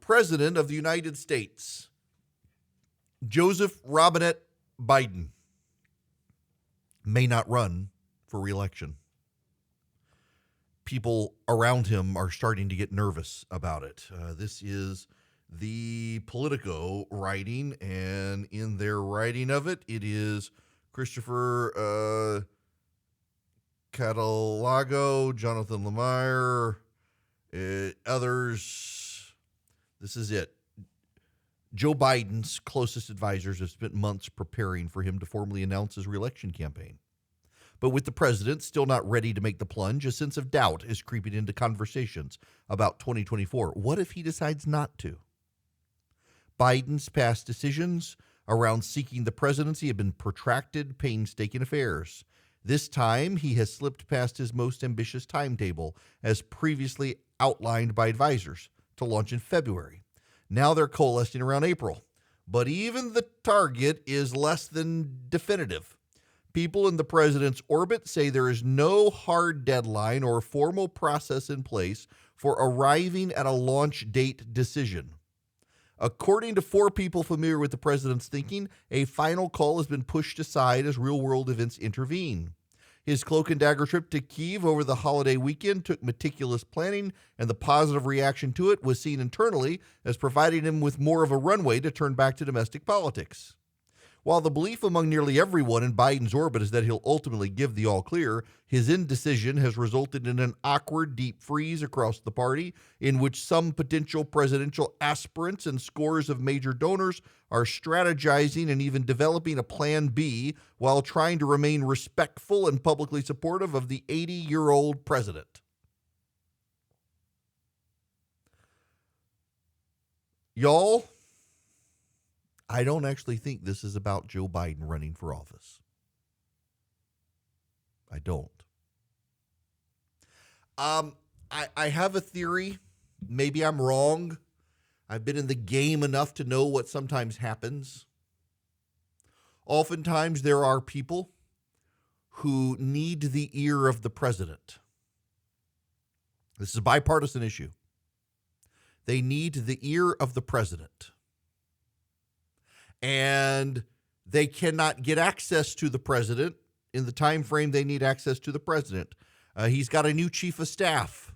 President of the United States, Joseph Robinette Biden, may not run for re-election. People around him are starting to get nervous about it. This is the Politico writing, and in their writing of it, it is Christopher Catalago, Jonathan Lemire, others. This is it. Joe Biden's closest advisors have spent months preparing for him to formally announce his re-election campaign. But with the president still not ready to make the plunge, a sense of doubt is creeping into conversations about 2024. What if he decides not to? Biden's past decisions around seeking the presidency have been protracted, painstaking affairs. This time, he has slipped past his most ambitious timetable, as previously outlined by advisors, to launch in February. Now they're coalescing around April. But even the target is less than definitive. People in the president's orbit say there is no hard deadline or formal process in place for arriving at a launch date decision. According to 4 people familiar with the president's thinking, a final call has been pushed aside as real-world events intervene. His cloak and dagger trip to Kyiv over the holiday weekend took meticulous planning, and the positive reaction to it was seen internally as providing him with more of a runway to turn back to domestic politics. While the belief among nearly everyone in Biden's orbit is that he'll ultimately give the all-clear, his indecision has resulted in an awkward deep freeze across the party in which some potential presidential aspirants and scores of major donors are strategizing and even developing a plan B while trying to remain respectful and publicly supportive of the 80-year-old president. Y'all, I don't actually think this is about Joe Biden running for office. I don't. I have a theory. Maybe I'm wrong. I've been in the game enough to know what sometimes happens. Oftentimes there are people who need the ear of the president. This is a bipartisan issue. They need the ear of the president. And they cannot get access to the president in the time frame they need access to the president. He's got a new chief of staff,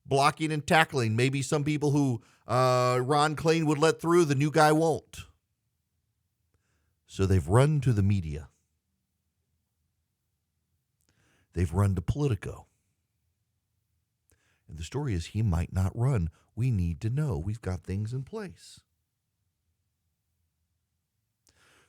blocking and tackling. Maybe some people who Ron Klain would let through, the new guy won't. So they've run to the media. They've run to Politico. And the story is he might not run. We need to know. We've got things in place.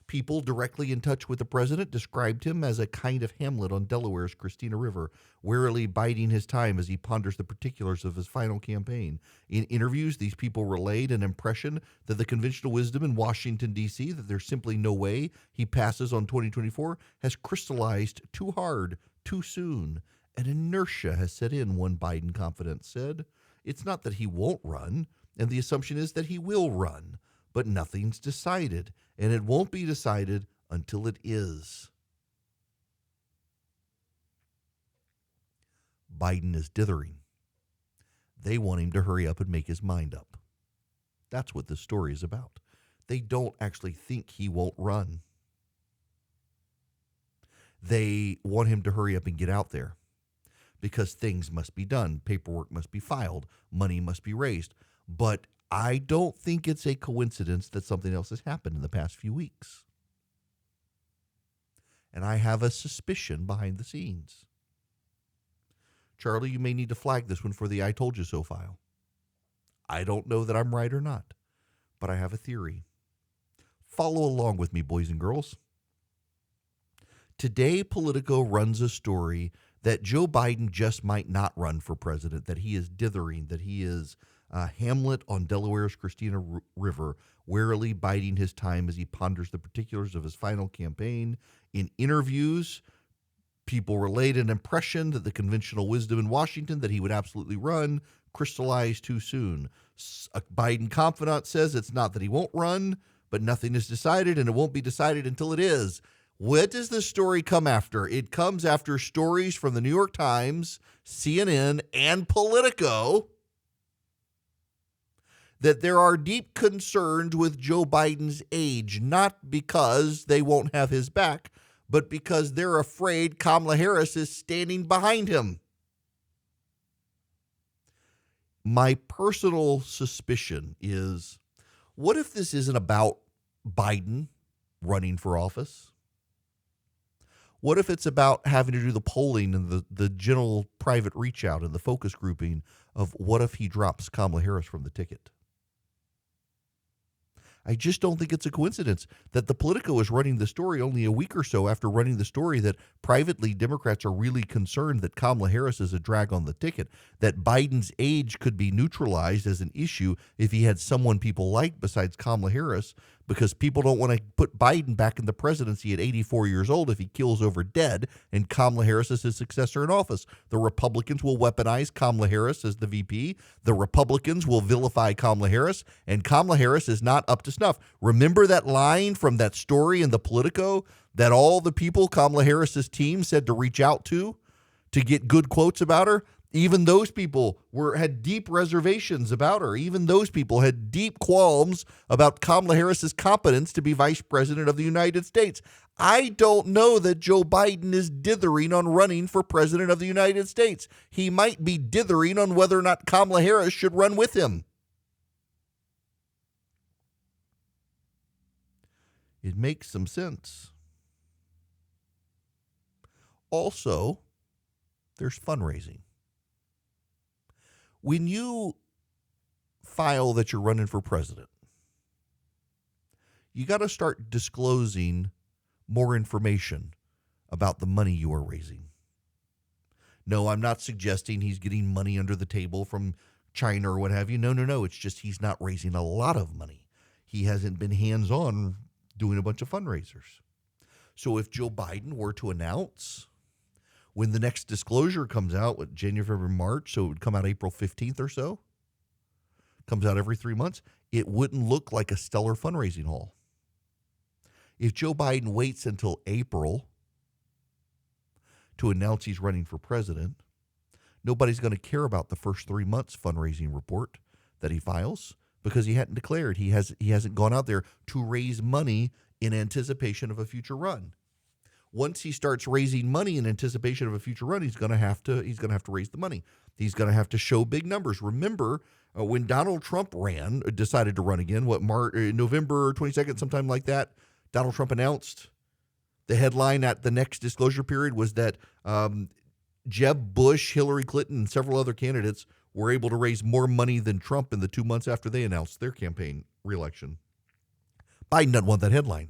People directly in touch with the president described him as a kind of Hamlet on Delaware's Christina River, warily biding his time as he ponders the particulars of his final campaign. In interviews, these people relayed an impression that the conventional wisdom in Washington, D.C., that there's simply no way he passes on 2024, has crystallized too hard, too soon. An inertia has set in, one Biden confidant said. It's not that he won't run, and the assumption is that he will run. But nothing's decided, and it won't be decided until it is. Biden is dithering. They want him to hurry up and make his mind up. That's what this story is about. They don't actually think he won't run. They want him to hurry up and get out there because things must be done. Paperwork must be filed. Money must be raised. But I don't think it's a coincidence that something else has happened in the past few weeks. And I have a suspicion behind the scenes. Charlie, you may need to flag this one for the I told you so file. I don't know that I'm right or not, but I have a theory. Follow along with me, boys and girls. Today, Politico runs a story that Joe Biden just might not run for president, that he is dithering, that he is Hamlet on Delaware's Christina River, warily biding his time as he ponders the particulars of his final campaign. In interviews, people relayed an impression that the conventional wisdom in Washington that he would absolutely run crystallized too soon. A Biden confidant says it's not that he won't run, but nothing is decided, and it won't be decided until it is. What does this story come after? It comes after stories from the New York Times, CNN, and Politico that there are deep concerns with Joe Biden's age, not because they won't have his back, but because they're afraid Kamala Harris is standing behind him. My personal suspicion is, what if this isn't about Biden running for office? What if it's about having to do the polling and the general private reach out and the focus grouping of what if he drops Kamala Harris from the ticket? I just don't think it's a coincidence that the Politico is running the story only a week or so after running the story that privately Democrats are really concerned that Kamala Harris is a drag on the ticket, that Biden's age could be neutralized as an issue if he had someone people like besides Kamala Harris, because people don't want to put Biden back in the presidency at 84 years old if he kills over dead and Kamala Harris is his successor in office. The Republicans will weaponize Kamala Harris as the VP. The Republicans will vilify Kamala Harris, and Kamala Harris is not up to snuff. Remember that line from that story in the Politico that all the people Kamala Harris's team said to reach out to get good quotes about her? Even those people had deep reservations about her. Even those people had deep qualms about Kamala Harris's competence to be vice president of the United States. I don't know that Joe Biden is dithering on running for president of the United States. He might be dithering on whether or not Kamala Harris should run with him. It makes some sense. Also, there's fundraising. When you file that you're running for president, you got to start disclosing more information about the money you are raising. No, I'm not suggesting he's getting money under the table from China or what have you. No. It's just he's not raising a lot of money. He hasn't been hands-on doing a bunch of fundraisers. So if Joe Biden were to announce when the next disclosure comes out, what, January, February, March, so it would come out April 15th or so, comes out every 3 months, it wouldn't look like a stellar fundraising haul. If Joe Biden waits until April to announce he's running for president, nobody's going to care about the first 3 months fundraising report that he files because he hadn't declared. He hasn't gone out there to raise money in anticipation of a future run. Once he starts raising money in anticipation of a future run, he's going to have to raise the money. He's going to have to show big numbers. Remember, when Donald Trump decided to run again, November 22nd, sometime like that, Donald Trump announced the headline at the next disclosure period was that Jeb Bush, Hillary Clinton, and several other candidates were able to raise more money than Trump in the 2 months after they announced their campaign reelection. Biden doesn't want that headline.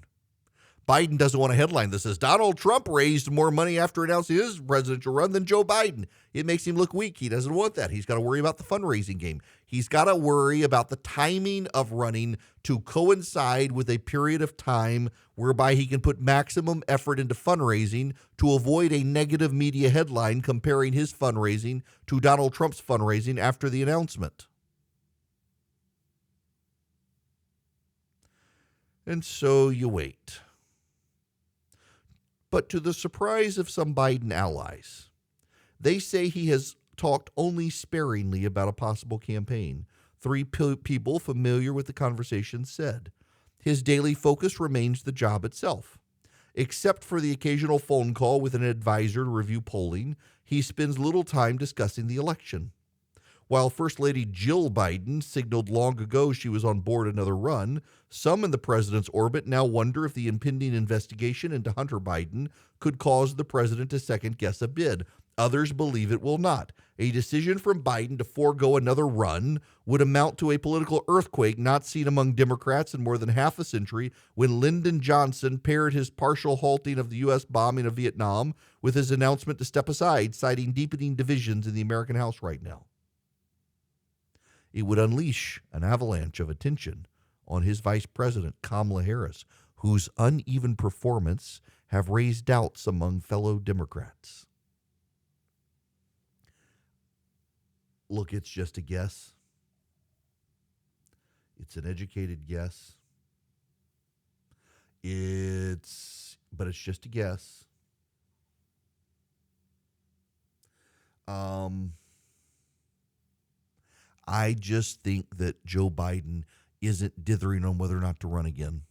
Biden doesn't want a headline that says Donald Trump raised more money after announcing his presidential run than Joe Biden. It makes him look weak. He doesn't want that. He's got to worry about the fundraising game. He's got to worry about the timing of running to coincide with a period of time whereby he can put maximum effort into fundraising to avoid a negative media headline comparing his fundraising to Donald Trump's fundraising after the announcement. And so you wait. But to the surprise of some Biden allies, they say he has talked only sparingly about a possible campaign. Three people familiar with the conversation said his daily focus remains the job itself. Except for the occasional phone call with an advisor to review polling, he spends little time discussing the election. While First Lady Jill Biden signaled long ago she was on board another run, some in the president's orbit now wonder if the impending investigation into Hunter Biden could cause the president to second-guess a bid. Others believe it will not. A decision from Biden to forego another run would amount to a political earthquake not seen among Democrats in more than half a century when Lyndon Johnson paired his partial halting of the U.S. bombing of Vietnam with his announcement to step aside, citing deepening divisions in the American House right now. It would unleash an avalanche of attention on his vice president, Kamala Harris, whose uneven performance have raised doubts among fellow Democrats. Look, it's just a guess. It's an educated guess. But it's just a guess. I just think that Joe Biden isn't dithering on whether or not to run again.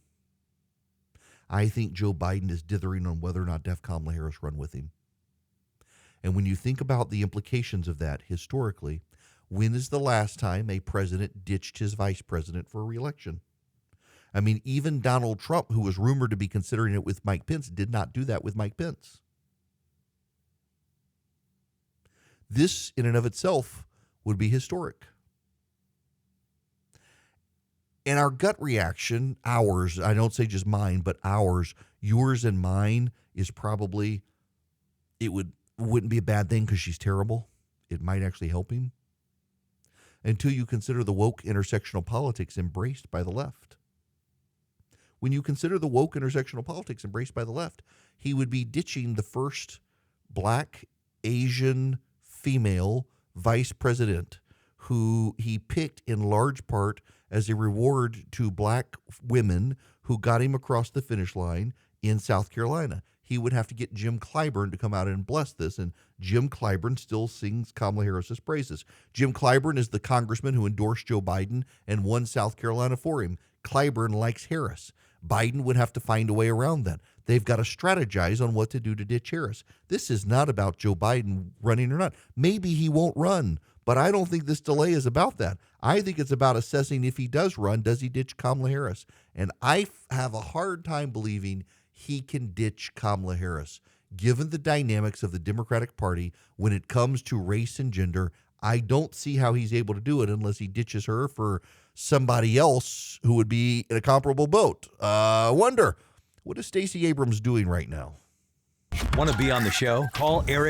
I think Joe Biden is dithering on whether or not to have Kamala Harris run with him. And when you think about the implications of that historically, when is the last time a president ditched his vice president for a reelection? I mean, even Donald Trump, who was rumored to be considering it with Mike Pence, did not do that with Mike Pence. This, in and of itself, would be historic. And our gut reaction, ours, I don't say just mine, but ours, yours and mine, is probably wouldn't be a bad thing because she's terrible. It might actually help him. Until you consider the woke intersectional politics embraced by the left. When you consider the woke intersectional politics embraced by the left, he would be ditching the first black, Asian, female vice president who he picked in large part as a reward to black women who got him across the finish line in South Carolina. He would have to get Jim Clyburn to come out and bless this, and Jim Clyburn still sings Kamala Harris's praises. Jim Clyburn is the congressman who endorsed Joe Biden and won South Carolina for him. Clyburn likes Harris. Biden would have to find a way around that. They've got to strategize on what to do to ditch Harris. This is not about Joe Biden running or not. Maybe he won't run, but I don't think this delay is about that. I think it's about assessing if he does run, does he ditch Kamala Harris? And I have a hard time believing he can ditch Kamala Harris. Given the dynamics of the Democratic Party when it comes to race and gender, I don't see how he's able to do it unless he ditches her for somebody else who would be in a comparable boat. Wonder, what is Stacey Abrams doing right now? Want to be on the show? Call Eric